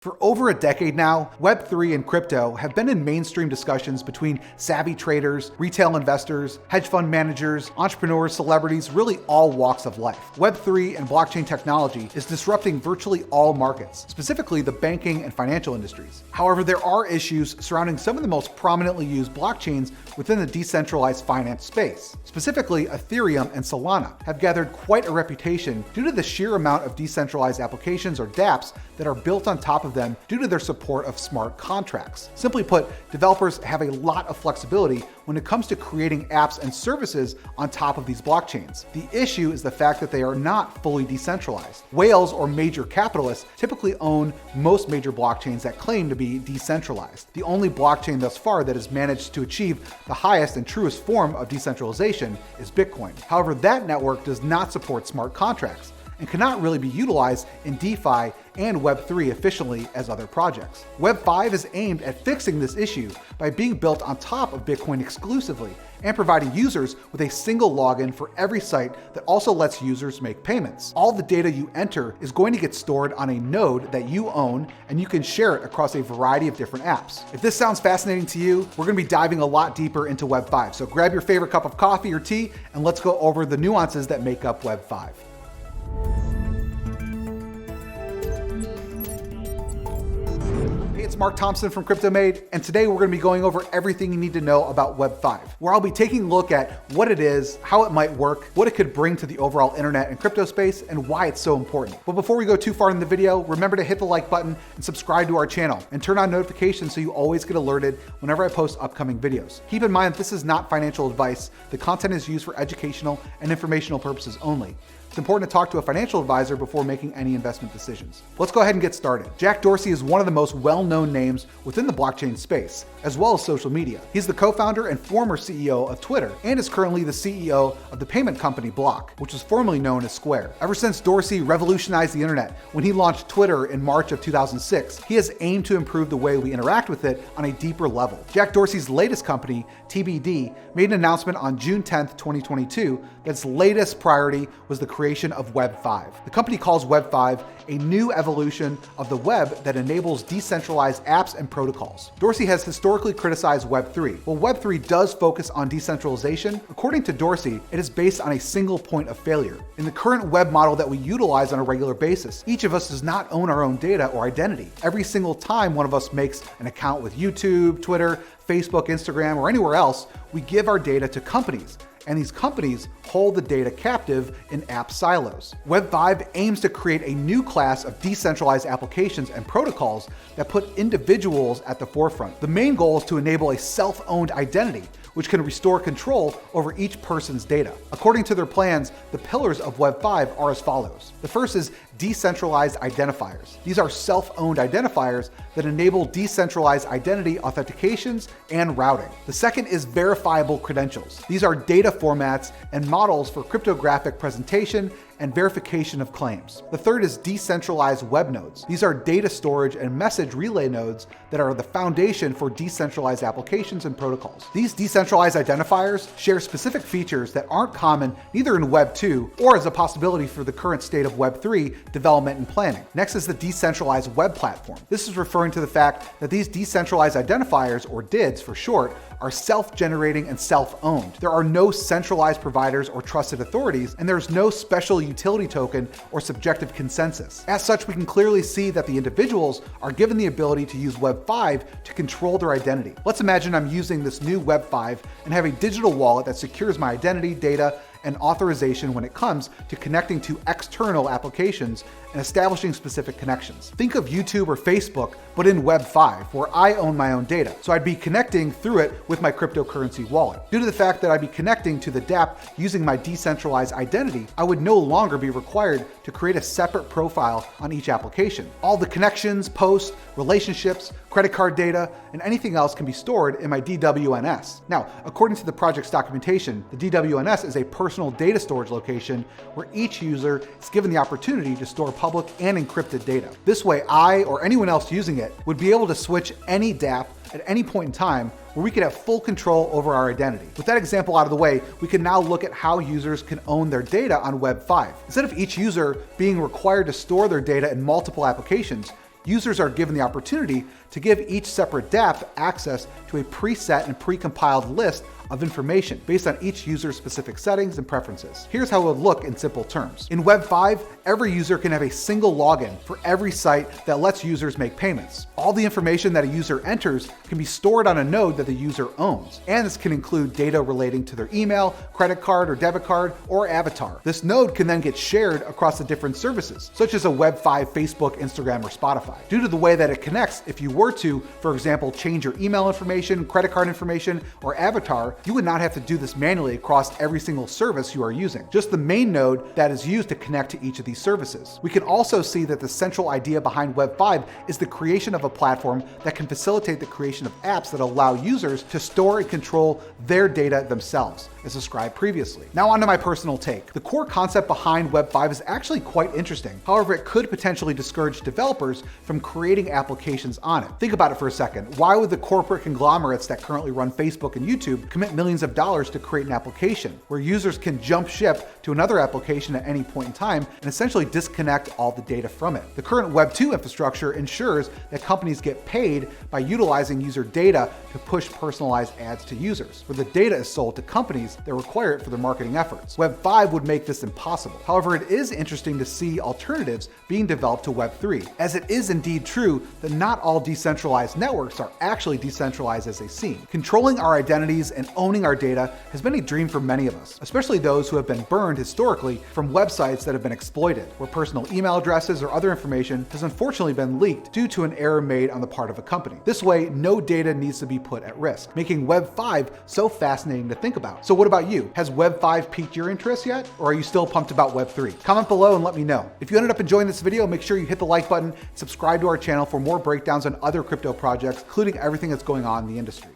For over a decade now, Web3 and crypto have been in mainstream discussions between savvy traders, retail investors, hedge fund managers, entrepreneurs, celebrities, really all walks of life. Web3 and blockchain technology is disrupting virtually all markets, specifically the banking and financial industries. However, there are issues surrounding some of the most prominently used blockchains within the decentralized finance space. Specifically, Ethereum and Solana have gathered quite a reputation due to the sheer amount of decentralized applications or dApps that are built on top of them due to their support of smart contracts. Simply put, developers have a lot of flexibility when it comes to creating apps and services on top of these blockchains. The issue is the fact that they are not fully decentralized. Whales or major capitalists typically own most major blockchains that claim to be decentralized. The only blockchain thus far that has managed to achieve the highest and truest form of decentralization is Bitcoin. However, that network does not support smart contracts and cannot really be utilized in DeFi and Web3 efficiently as other projects. Web5 is aimed at fixing this issue by being built on top of Bitcoin exclusively and providing users with a single login for every site that also lets users make payments. All the data you enter is going to get stored on a node that you own, and you can share it across a variety of different apps. If this sounds fascinating to you, we're going to be diving a lot deeper into Web5. So grab your favorite cup of coffee or tea, and let's go over the nuances that make up Web5. It's Mark Thompson from CryptoMade, and today we're going to be going over everything you need to know about Web5, where I'll be taking a look at what it is, how it might work, what it could bring to the overall internet and crypto space, and why it's so important. But before we go too far in the video, remember to hit the like button and subscribe to our channel, and turn on notifications so you always get alerted whenever I post upcoming videos. Keep in mind that this is not financial advice. The content is used for educational and informational purposes only. It's important to talk to a financial advisor before making any investment decisions. Let's go ahead and get started. Jack Dorsey is one of the most well-known names within the blockchain space, as well as social media. He's the co-founder and former CEO of Twitter, and is currently the CEO of the payment company Block, which was formerly known as Square. Ever since Dorsey revolutionized the internet when he launched Twitter in March of 2006, he has aimed to improve the way we interact with it on a deeper level. Jack Dorsey's latest company, TBD, made an announcement on June 10th, 2022, that its latest priority was the creation of Web5. The company calls Web5 a new evolution of the web that enables decentralized apps and protocols. Dorsey has historically criticized Web3. While Web3 does focus on decentralization, according to Dorsey, it is based on a single point of failure. In the current web model that we utilize on a regular basis, each of us does not own our own data or identity. Every single time one of us makes an account with YouTube, Twitter, Facebook, Instagram, or anywhere else, we give our data to companies, and these companies hold the data captive in app silos. Web5 aims to create a new class of decentralized applications and protocols that put individuals at the forefront. The main goal is to enable a self-owned identity, which can restore control over each person's data. According to their plans, the pillars of Web5 are as follows. The first is decentralized identifiers. These are self-owned identifiers that enable decentralized identity authentications and routing. The second is verifiable credentials. These are data formats and models for cryptographic presentation and verification of claims. The third is decentralized web nodes. These are data storage and message relay nodes that are the foundation for decentralized applications and protocols. These decentralized identifiers share specific features that aren't common neither in Web 2 or as a possibility for the current state of Web 3 development and planning. Next is the Decentralized Web Platform. This is referring to the fact that these decentralized identifiers, or DIDs for short, are self-generating and self-owned. There are no centralized providers or trusted authorities, and there's no special utility token or subjective consensus. As such, we can clearly see that the individuals are given the ability to use Web5 to control their identity. Let's imagine I'm using this new Web5 and have a digital wallet that secures my identity, data, and authorization when it comes to connecting to external applications and establishing specific connections. Think of YouTube or Facebook, but in Web5, where I own my own data. So I'd be connecting through it with my cryptocurrency wallet. Due to the fact that I'd be connecting to the dApp using my decentralized identity, I would no longer be required to create a separate profile on each application. All the connections, posts, relationships, credit card data, and anything else can be stored in my DWNs. Now, according to the project's documentation, the DWNs is a personal data storage location where each user is given the opportunity to store public and encrypted data. This way, I or anyone else using it would be able to switch any dApp at any point in time where we could have full control over our identity. With that example out of the way, we can now look at how users can own their data on Web5. Instead of each user being required to store their data in multiple applications, Users are given the opportunity to give each separate dApp access to a preset and precompiled list of information based on each user's specific settings and preferences. Here's how it would look in simple terms. In Web5, every user can have a single login for every site that lets users make payments. All the information that a user enters can be stored on a node that the user owns, and this can include data relating to their email, credit card or debit card, or avatar. This node can then get shared across the different services, such as a Web5 Facebook, Instagram, or Spotify. Due to the way that it connects, if you were to, for example, change your email information, credit card information, or avatar, you would not have to do this manually across every single service you are using, just the main node that is used to connect to each of these services. We can also see that the central idea behind Web5 is the creation of a platform that can facilitate the creation of apps that allow users to store and control their data themselves, as described previously. Now on to my personal take. The core concept behind Web5 is actually quite interesting. However, it could potentially discourage developers from creating applications on it. Think about it for a second. Why would the corporate conglomerates that currently run Facebook and YouTube commit millions of dollars to create an application where users can jump ship to another application at any point in time and essentially disconnect all the data from it? The current Web2 infrastructure ensures that companies get paid by utilizing user data to push personalized ads to users, where the data is sold to companies that require it for their marketing efforts. Web5 would make this impossible. However, it is interesting to see alternatives being developed to Web3, as it is indeed true that not all decentralized networks are actually decentralized as they seem. Controlling our identities and owning our data has been a dream for many of us, especially those who have been burned historically from websites that have been exploited, where personal email addresses or other information has unfortunately been leaked due to an error made on the part of a company. This way, no data needs to be put at risk, making Web5 so fascinating to think about. So what about you? Has Web5 piqued your interest yet? Or are you still pumped about Web3? Comment below and let me know. If you ended up enjoying this video, make sure you hit the like button, subscribe to our channel for more breakdowns on other crypto projects, including everything that's going on in the industry.